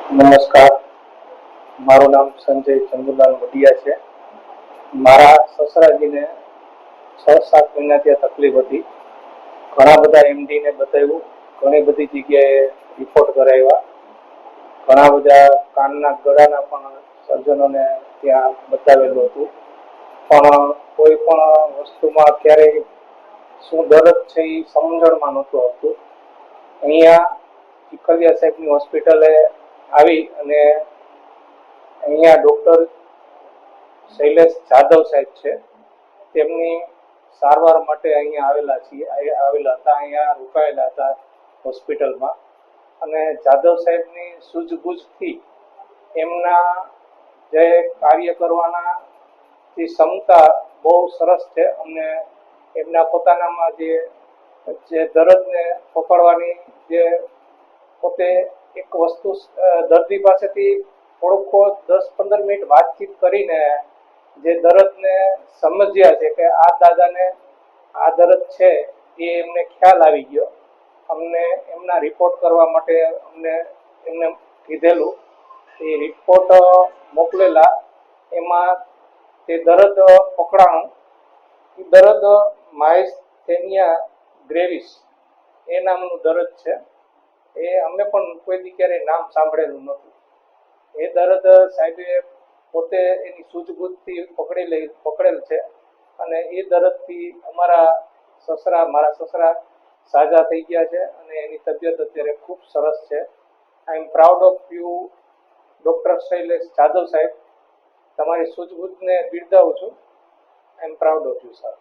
નમસ્કાર, મારું નામ સંજય ચંદુલાલ વડિયા છે. મારા સસરાજીને 6-7 મહિના ત્યાં તકલીફ હતી. ઘણા બધા એમડીને બતાવ્યું, ઘણી બધી જગ્યાએ રિપોર્ટ કરાવ્યા, ઘણા બધા કાનના ગળાના પણ સર્જનોને ત્યાં બતાવેલું હતું. પણ કોઈ પણ વસ્તુમાં ક્યારેય શું દર્દ છે એ સમજણમાં નહોતું આવતું. અહીંયા ચીખલિયા સાહેબની હોસ્પિટલે આવી અને અહીંયા ડૉક્ટર શૈલેષ જાદવ સાહેબ છે, તેમની સારવાર માટે અહીંયા આવેલા હતા, અહીંયા રોકાયેલા હતા હોસ્પિટલમાં. અને જાદવ સાહેબની સૂઝબૂઝથી એમના જે કાર્ય કરવાના જે ક્ષમતા બહુ સરસ છે. અને એમના પોતાનામાં જે દર્દને પકડવાની જે પોતે એક વસ્તુ દર્દી પાસેથી થોડુંક 10-15 મિનિટ વાતચીત કરીને જે દર્દને સમજ્યા છે કે આ દાદાને આ દર્દ છે એ એમને ખ્યાલ આવી ગયો. અમને એમના રિપોર્ટ કરવા માટે એમને કીધેલું. એ રિપોર્ટ મોકલેલા, એમાં તે દર્દ પકડાણું. એ દર્દ માયસ્થેનિયા ગ્રેવિસ એ નામનું દર્દ છે. એ અમે પણ કોઈ દી ક્યારેય નામ સાંભળેલું નહોતું. એ દર્દ સાહેબે પોતે એની સૂઝબૂઝથી પકડેલ છે. અને એ દર્દથી મારા સસરા સાજા થઈ ગયા છે અને એની તબિયત અત્યારે ખૂબ સરસ છે. I am proud of you Doctor Shailesh Jadav સાહેબ. તમારી સૂઝબૂઝને બિરદાવું છું. I am proud of you sir.